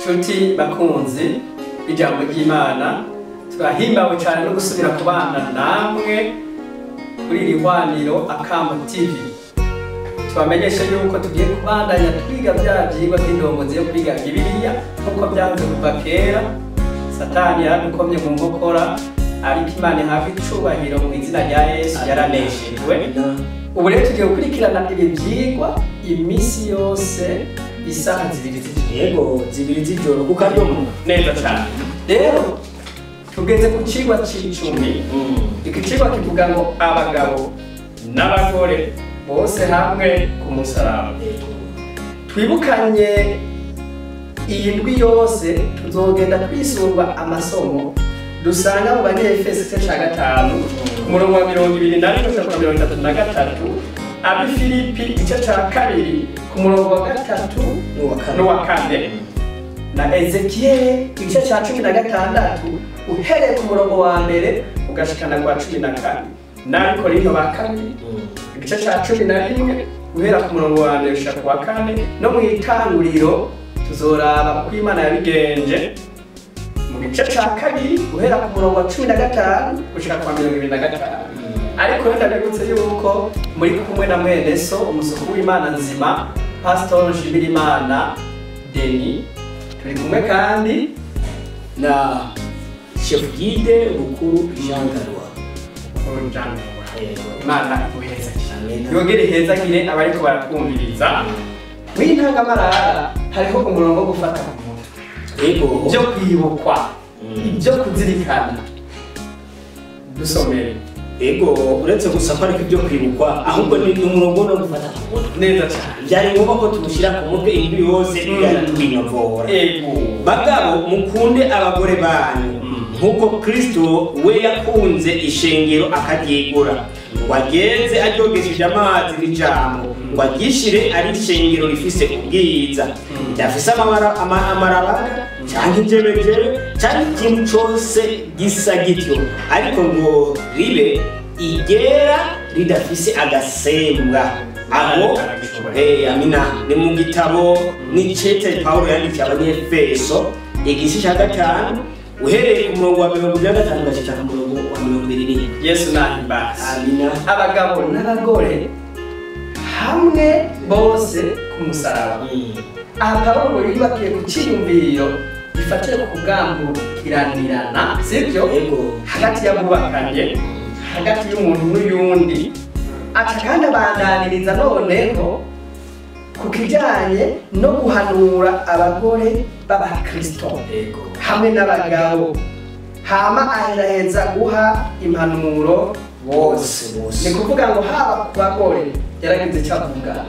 Nshuti bakunzi ijambo ry'Imana, turahimbawe cyane no gusubira kubana namwe kuri Rihwaniro Akamo TV. Tubamenyesha yuko tugiye kubandanya twiga bya byigwa by'indongozi yo kwiga Bibiliya nkuko byanze kuva kera. Satani yaradukomye mu nkokora, ariko Imana ihabwa icubahiro mu izina rya Yesu yaraneshejwe. Ubu rero tugiye gukurikirana ibi byigwa imisi yose isaha zibiri z'ijoro kuko ariyo neza cyane. Rero tugeze ku cigwa c'icumi. Iki cigwa kivuga ngo abagabo n'abagore bose hamwe ku musaraba. Twibukanye iyi ndwi yose tuzogenda twisunga amasomo dusanga mu Banyefeso 5 umurongo wa 21-33, Abifilipi igice ca 2 ku murongo wa 3 n'uwa 4, na Ezekiel igice ca 16 uhereye ku murongo wa 1 ugashikana kwa 14, na Korinto ba 2 igice ca 11 uhera ku murongo wa 1 ushaka kwa 4, no mu itanguriro tuzoraba uko Imana yabigenje mu gice ca 2 uhera ku murongo wa 15 ushaka kwa 25. Ariko ndabegutse yuko muri kumwe na mwene so umusuku w'Imana nzima Pastor Nshimirimana Denis, turi kumwe kandi na chef guide Bukuru Jean Galwa. Imana ibuheza cyane, yongere heza gire abariko barakumviriza. Mw'intangamarara hariho umurongo wo gufata ku mutwe, ibyo kwibukwa, ibyo kuzirikana. Dusomere. Uretse gusa ko ariko ibyo kwibukwa, ahubwo ni umurongo wo gufata ku mutwe neza cyane. Byari ngombwa ko tubushyira ku mutwe indwi yose byari tubinovora. Bagabo mukunde abagore banyu nkuko Kristo we yakunze ishengero akaryegura, ngo ageze aryogesheje amazi n'ijambo, ngo agishire ari ishengero rifise ubwiza, ridafise amarabara cyangwa injebejere cyangwa ikintu cyose gisa gityo, ariko ngo ribe igera ridafise agasembwa. Abo amina ni mu gitabo n'icete Paulo yandikiye Abanyefeso igice ca 5 uhereye ku murongo wa 25 ugashika ku murongo wa 27. Yesu nahimbaza. Amina. Abagabo n'abagore hamwe bose ku musaraba. Aha Paulo yibakiye ku ciyumviro gifatira ku kugambukiranirana, sibyo? Hagati y'abubakanye, hagati y'umuntu n'uyundi. Ati kandi abandaniriza noneho ku kijanye no guhanura abagore b'Abakristo hamwe n'abagabo, hama aheza guha impanuro bose. Ni kuvuga ngo haba ku bagore yaragize icyo avuga,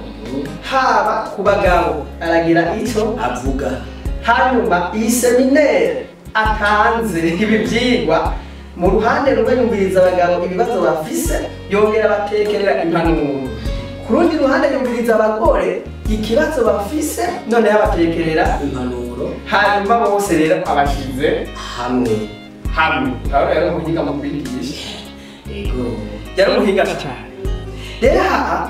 haba ku bagabo aragira icyo avuga. Hanyuma iyi seminere atanze ibi byigwa mu ruhande rumwe yumviriza abagabo ibibazo bafise, yongera batekerera impanuro. Ku rundi ruhande yumviriza abagore ikibazo bafise, none yabatekerera impanuro. Hanyuma bose rero abashize hamwe. Aho rero muhiga mu kwigisha. Yari muhiga cyane. Rero aha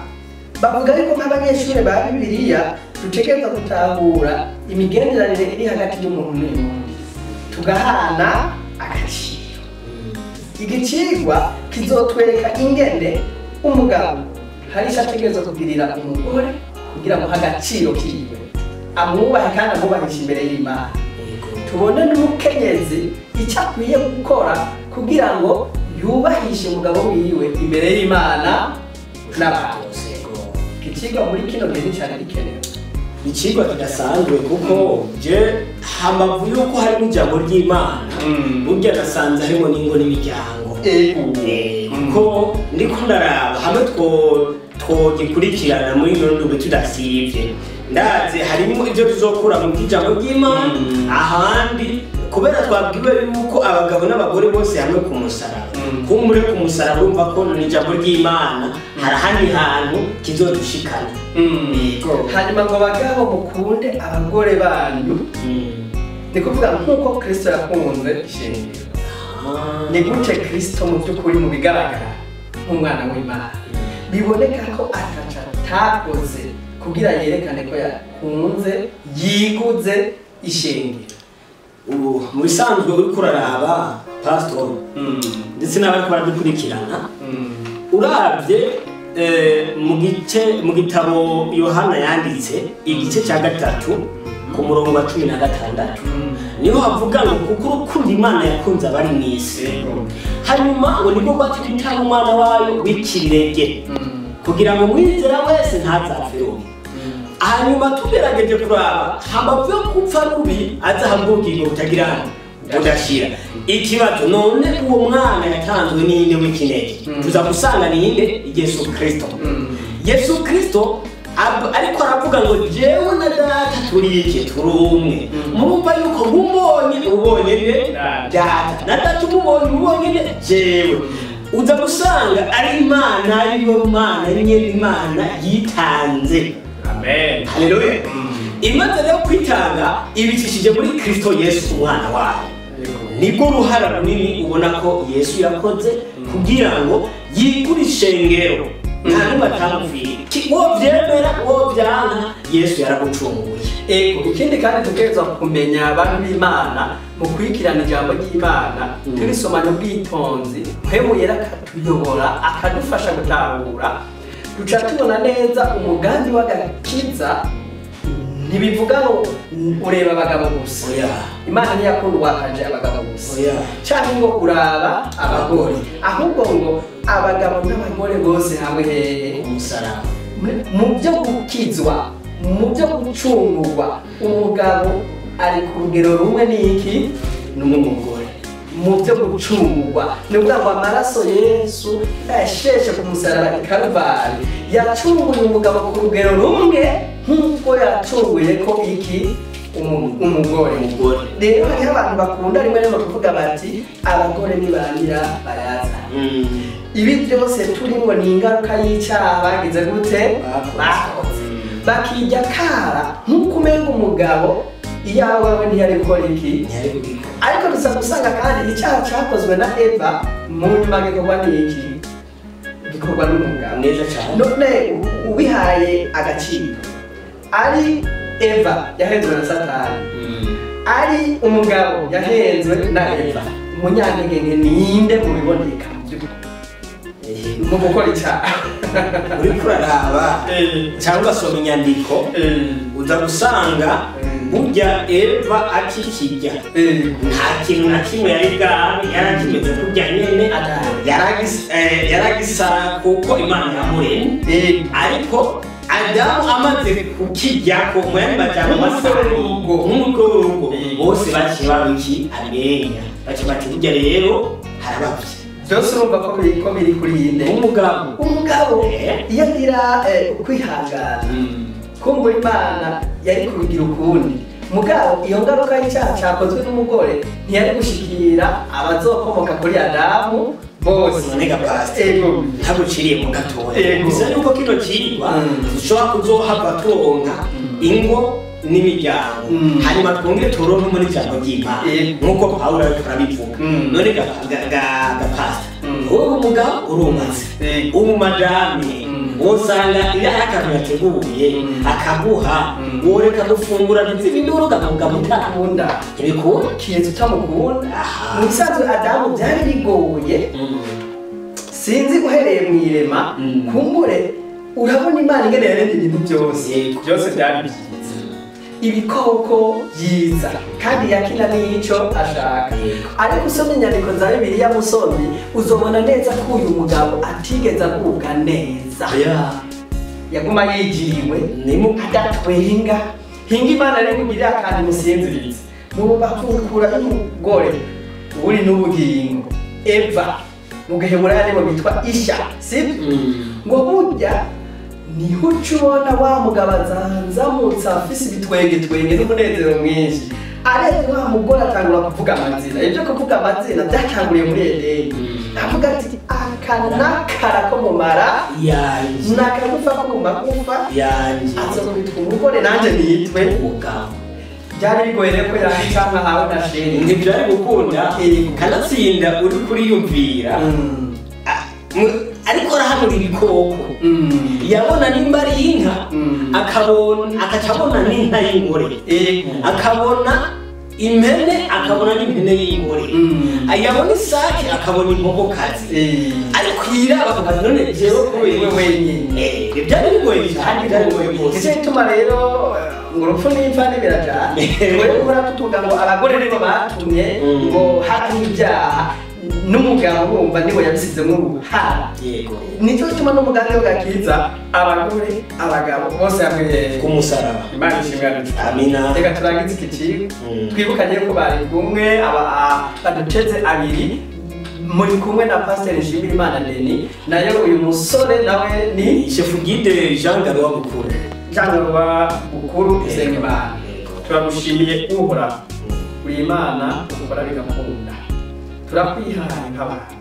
bavuga ariko nk'abanyeshuri ba Bibiliya dutegereza gutahura imigenderanire iri hagati y'umuntu n'undi, tugahana agaciro. Igicigwa kizotwereka ingene umugabo hari icyo ategereza kugirira umugore kugira ngo agaciro kiwe, amwubahe kandi amwubahishe imbere y'Imana. Tubone n'umukenyezi icyo akwiye gukora kugira ngo yubahishe umugabo wiwe imbere y'Imana n'abantu. Ikicigwa muri kino gihe cyane gikenewe. Ikigwa kidasanzwe kuko je hambavu yuko hari n'ijambo ry'Imana, burya nasanze harimo n'ingo n'imiryango. Kuko ndiko ndaraba hamwe twogikurikirana muri ino ndwi tudasivye, ndaze harimo ibyo tuzokura mu ijambo ry'Imana, ahandi kubera twabwiwe yuko abagabo n'abagore bose hamwe ku musaraba. Kumure ku musaraba urumva ko n'ijambo ry'Imana hari ahandi hantu kizodushikana. Hanyuma ngo bagabo mukunde abagore banyu, ni kuvuga nk'uko Kristo yakunze ishengero. Ni gute Kristo mu by'ukuri mu bigaragara nk'umwana w'Imana biboneka ko ataca takoze kugira yerekane ko yakunze yiguze ishengero. Mu bisanzwe uri kuraraba pastor ndetse n'abari baradukurikirana uravye mu gitabo Yohana yanditse igice cya 3 ku murongo wa 16 niho havuga ngo kuko urukundo Imana yakunze abari mu isi hanyuma ngo nibwo batwita umwana wayo w'ikirenge kugira ngo mwizera wese ntazapfe. Hanyuma tugerageje kuraba hambavu yo kupfa rubi azahabwugira butagirana budashira. Ikibazo none uwo mwana yatanzwe n'inde w'ikinege tuza gusanga ninde Yesu Kristo. Yesu Kristo ariko aravuga ngo jewe na data turi iki turi umwe. Murumva yuko ubonye data na data ubonye jewe uza gusanga ari Imana ariyo Mana nyene Imana yitanze. Amen. Haleluya. Imaze rero kwitanga ibicishije muri Kristo Yesu umwana wayo. Nibwo ruhara runini ubona ko Yesu yakoze kugira ngo yigure ishengero. Nta n'ubatamufira. Wo byemera wo byanga Yesu yaragucunguye. Ikindi kandi tugereza kumenya abantu b'Imana mu kwikirana ijambo ry'Imana turisomana ubwitonzi mpemu yera akatuyobora akadufasha gutahura. Duca tubona neza umugambi w'agakiza ntibivuga ngo ureba abagabo gusa. Imana ntiyakunda uwakaje abagabo gusa cyangwa ngo uraba abagore, ahubwo ngo abagabo n'abagore bose hamwe hehe umusaraba. Mu byo gukizwa mu byo gucungurwa umugabo ari ku rugero rumwe n'iki n'umugore. Mu byo gucungurwa ni ukuvuga ngo amaraso Yesu yasheshe ku musaraba i Kalvari yacunguye umugabo ku rugero rumwe nk'uko yacunguye ko iki umugore. Rero hariho abantu bakunda rimwe rero kuvuga bati abagore nibarangira bayaza. Ibi byose turimo ni ingaruka y'icyaha bagize gute bakoze bakijya kara nk'uko umenga umugabo iyawe ntiyari gukora iki ariko dusa gusanga kandi icyaha cyakozwe na Eva mu nyuma gikorwa n'iki gikorwa n'umugabo neza cyane. None ubihaye agaciro ari Eva yahenzwe na Satani ari umugabo yahenzwe na Eva umunyantege ninde mubiboneka mu gukora icyaha uri kuraraba cyangwa soma inyandiko uza gusanga burya Eva akikijya nta kintu na kimwe yari bwawe yarakimeze kurya nyene yaragisa kuko Imana yamuremye ariko Adamu amaze kukijya ko mwari bajyana amasarugo nk'urugo bose bakibaruki amenya bakibati burya rero harabavye byose urumva ko biri kuri yinde umugabo iyo agira kwihangana kumbura Imana yari kubigira ukundi mugabo iyo ngaruka y'icyaha cyakozwe n'umugore ntiyari gushikira abazokomoka kuri Adamu bose. Nega pastor ntaguciriye mu gatoya bisa nuko kino kirwa dushobora kuzohava turonka ingo n'imiryango hanyuma twongere turonke muri jambo ry'Imana nkuko Pawulo arabivuga. None pastor uwo umugabo urumaze umumadame wosanga iyo akantu yateguye akaguha woreka gufungura ndetse n'induru ukamugabunda ibiko kiyezo cyamukunda mu bisanzwe Adamu byari bigoye sinzi uhereye mu irema kumbure urabona Imana ingene yaremye ibintu byose byari byiza ibikoko byiza kandi yakina n'icyo ashaka ariko usomye inyandiko za Bibiliya musomyi uzobona neza ko uyu mugabo atigeze agubwa neza yaguma yigiriwe adatwenga hinga Imana rero kugira kandi musinzirize mu bakukura y'umugore uri n'ubugingo Eva mu gaheburayo nibo bitwa Isha ngo burya niho ucubona wa mugabo azanzamutse afise ibitwenge n'umunezero mwinshi ariko wa mugore atangura kuvuga amazina. Ibyo kuvuga amazina byatanguriye muri Edeni avuga ati akanakara ko mumara yanjye nakamufa ko mumagufa yanjye azokubitwa umugore nanjye niyitwe umugabo. Byari bigoye rero ko yandikana hawe na sheri ntibyari gukunda kanatsinda uri kuriyumvira ariko arahanura ibikoko yabona nimba ari inka akaca abona n'inka y'ingore akabona impene akabona n'impene y'ingore yabona isake akabona inkokokazi ariko yiraba akabaza none jewe kubera wenyine byari bigoye cyane nicyo gituma rero ngo urupfu n'imvane birajana wewe uhora tutuga ngo abagore nibo batumye ngo habaho ibyaha n'umugabo wumva niwe yabisizemo uruhara nicyo gituma n'umugambi w'agakiza abagore abagabo bose hamwe ku musaraba. Imana ishimwe. Amina. Reka turangize iki kigo twibukanye ko bari kumwe baduteze abiri muri kumwe na Pasteur Nshimirimana Denis nayo uyu musore nawe ni Chef Guide Jean Garuwa Bukuru. Jean Garuwa Bukuru Isengimana. Turamushimiye uhora uri Imana ukora bigakunda. Turakwihaye nk'abantu.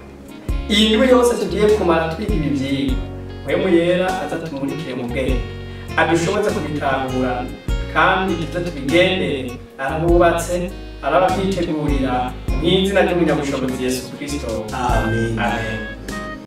Iyi ndwi yose tugiye kumara twiga ibi byigwa. Mwemu yera azatumurikire mu bwenge. Adushoboza kubitahura kandi tubigendere arabubatse arabyitegurira mu izina ry'umunyabushobozi Yesu Kristo. Amen. Amen.